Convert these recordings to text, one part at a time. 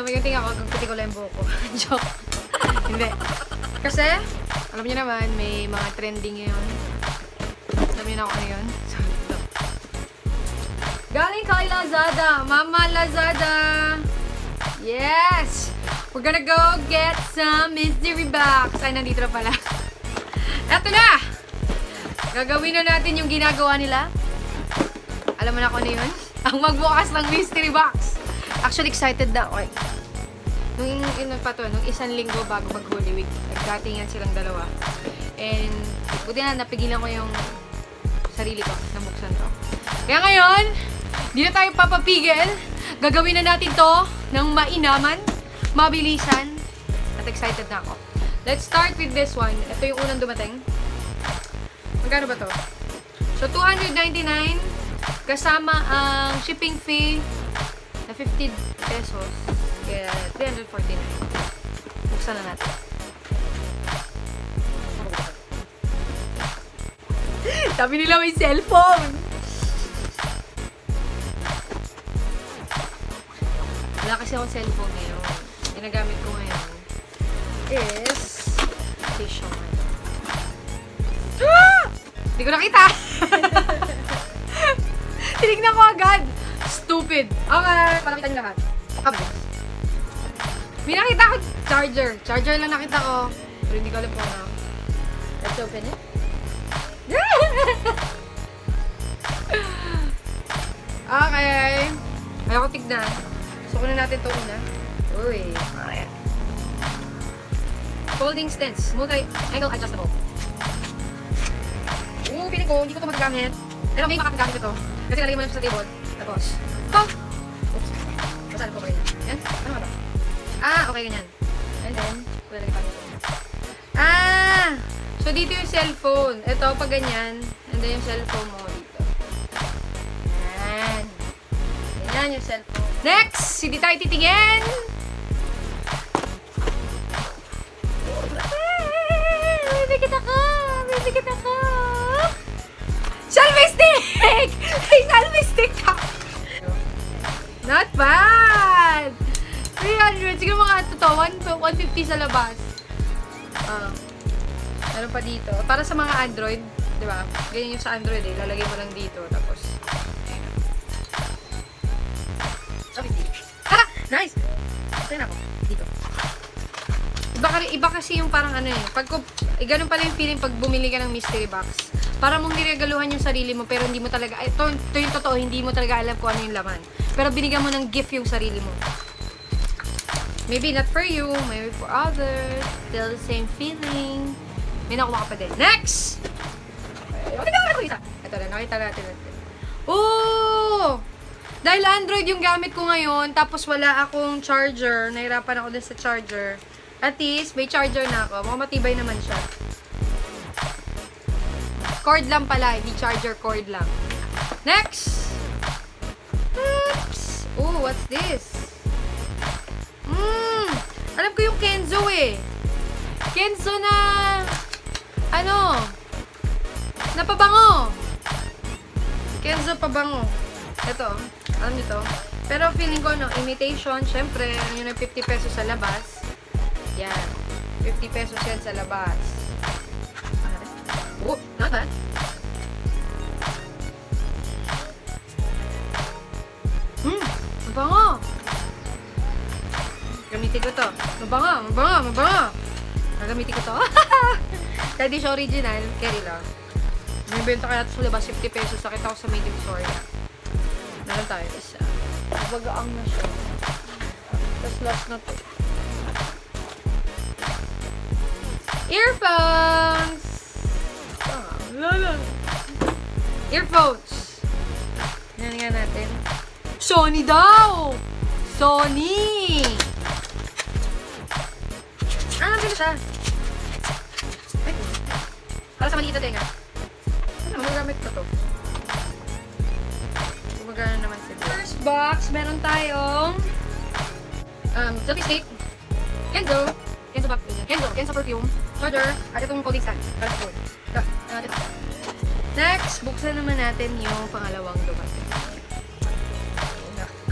Sabi yung tingin ako, gagpiti ko lang yung buhok ko. Joke. Hindi. Kasi, alam niyo naman, may mga trending ngayon. Alam niyo na ako ano yun? So, ito. Galing kay Lazada. Mama Lazada. Yes! We're gonna go get some mystery box. Ay, nandito na pala. Eto na! Gagawin na natin yung ginagawa nila. Alam mo na kung ano yun? Ang magbukas ng mystery box. Actually, excited na ako. Nung isang linggo bago mag-Holy Week, nagdatingan silang dalawa. And, buti na napigilan ko yung sarili ko na buksan to. Kaya ngayon, di na tayo papapigil. Gagawin na natin to ng mainaman, mabilisan, at excited na ako. Let's start with this one. Ito yung unang dumating. Magkano ba to? So, $299 kasama ang shipping fee na 50 pesos. Kaya, 349. Buksan na natin. Sabi nila may cellphone. Wala kasi akong cellphone ngayon. Ginagamit ko ngayon is station. Hindi ko nakita! Tinignan ko agad! Stupid! Okay, palakita niyo lahat. May nakita ko charger. Charger lang nakita ko. Pero hindi ko alam po na. Let's open it. Okay. Ayaw ko tignan. So, kunin natin ito una. Uy. Folding stance. Multi-angle adjustable. Piling ko, hindi ko ito magagamit. Pero may makakagamit ito. Kasi nalagay mo lang sa table. Tapos, oops. Masaan ko ba rin? Yan? Ano nga ba? Okay, ganyan. And then, lalagay pa ito. So dito yung cellphone. Ito, pag ganyan. And then yung cellphone mo dito. Yan. Ganyan yung cellphone. Next! Hindi tayo titingin! May bigit ako! May bigit ako! Selfie stick! May selfie stick ka! Not bad! 300. Siguro mga totoo, 150 sa labas. Meron pa dito. Para sa mga Android, di ba? Ganyan yung sa Android eh. Lalagay mo lang dito. Tapos, selfie stick. Nice! Tignan ako. Dito. Iba kasi yung parang ano eh. Ganun pala yung feeling pag bumili ka ng mystery box. Para mong niregaluhan yung sarili mo, pero hindi mo talaga, ito yung totoo, hindi mo talaga alam kung ano yung laman. Pero binigyan mo ng gift yung sarili mo. Maybe not for you, maybe for others. Still the same feeling. May nakuha ka pa din. Next! Ito na, nakita natin. Oh! Dahil Android yung gamit ko ngayon, tapos wala akong charger, nahirapan ako din sa charger. At least, may charger na ako. Matibay naman siya. Cord lang pala, hindi charger, cord lang. Next! Oops! Oh, what's this? Alam ko yung Kenzo eh. Kenzo na, napabango. Kenzo pabango. Ito, alam nyo to. Pero feeling ko, imitation, syempre, yun yung 50 pesos sa labas. Yan. 50 pesos yan sa labas. Oh, not bad. Mabango. Gamitin ko to. Mabango. Gagamitin ko to. Kahit di siya original, carry lang. May benta kaya ito sa labas, 50 pesos. Nakita ko sa medium store. Meron tayo isa. Bagaang na siya. Tapos last na to. Earphones! Lala. Earphones. Yan nga natin. Sony daw! Sony! Ganun siya. Ay, para sa maliit na tenga. Magagamit ko to. Gumagana naman sila. First box, meron tayong selfie stick. Kenzo perfume. Charger. At itong folding stand. Para sa phone. Next, buksan naman natin yung pangalawang dumating.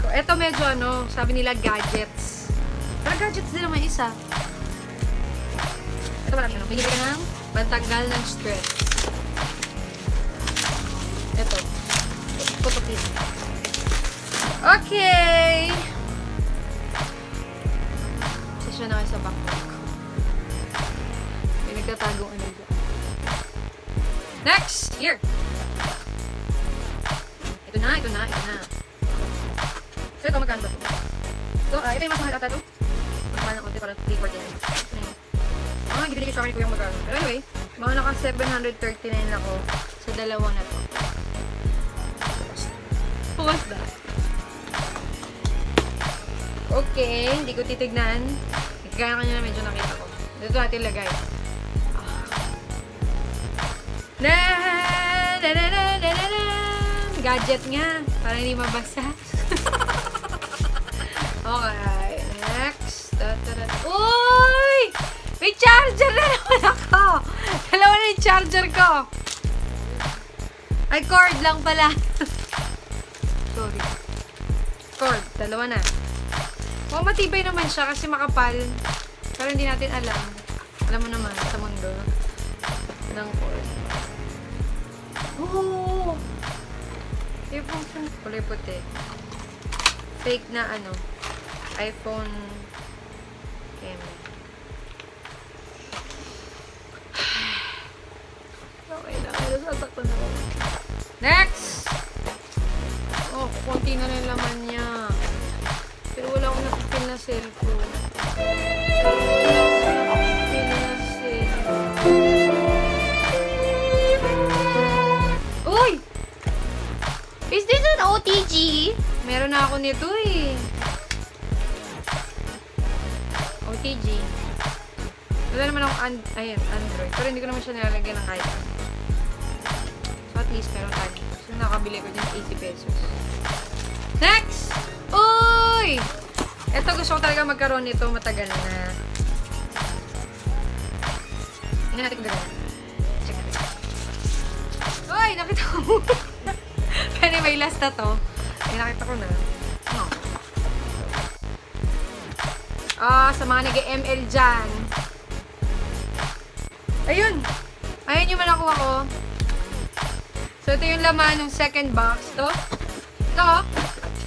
Ito medyo sabi nila gadgets. Pero gadgets din naman isa. Ito pala, bigyan ka ng pantanggal ng stress. Ito. Putukin. Okay! Sasya na kayo sa backpack. May nagtatagong ano dyan. Next! Here! Ito na. So, ito magkano ba ito? So, ito yung mas mahal ata ito. Mas mahal ng konti para 349. Gibili ko sa akin ko yung magkano. Pero anyway, mga naka 739 ako sa dalawang na to. What's that? Okay, hindi ko titignan. Kaya kanya na medyo nakita ko. Dito natin lagay. Gadget nga. Para hindi mabasa. Okay, next. Uy! May charger na naman ako! Dalawa na yung charger ko. Ay, cord lang pala. Sorry. Cord. Dalawa na. Oh, matibay naman siya kasi makapal. Pero hindi natin alam. Alam mo naman sa mundo ng cord. Oh! Yung kulay puti. Fake na ano. iPhone camera. Okay na. Nasasaktan na ako. Next! Oh, konti na rin laman niya. Pero wala akong nakapil na cellphone. Uy! Is this an OTG? Meron na ako nito eh. OTG. Wala naman akong Android. Pero hindi ko naman siya nilalagyan ng kahit. So at least meron tayo. So nakabili ko din 80 pesos. Next! Uy! Ito gusto ko talaga magkaroon nito matagal na. Tingnan natin kung gano'n. Check natin. Uy! Nakita ko muna. Pero may last na to. Ay, nakita ko na. Sa mga nag-ML dyan. Ayun! Ayun yung manakuha ko. So, ito yung laman ng second box. Ito.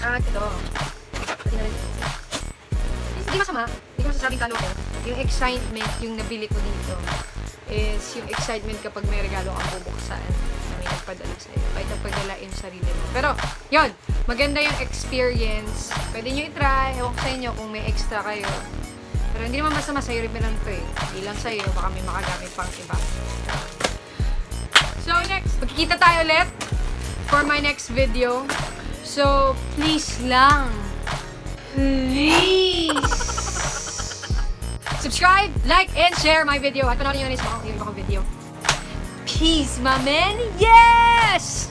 Ito. Hindi masama. Hindi ko masasabing talo ko. Yung excitement, yung nabili ko dito, is yung excitement kapag may regalo kang bubuksan na may nagpadala sa'yo. Kahit nagpadala yung sarili mo. Pero, yun. Maganda yung experience. Pwede nyo i-try. Ewan ko sa inyo kung may extra kayo. Pero hindi naman masama sa'yo rin lang to eh. Hindi lang sa'yo. Baka may makagamit pang iba. So, next. Magkikita tayo ulit for my next video. So, please lang. Please! Subscribe, like, and share my video. At panoorin nyo rin yung iba kong video. Peace, my man! Yes!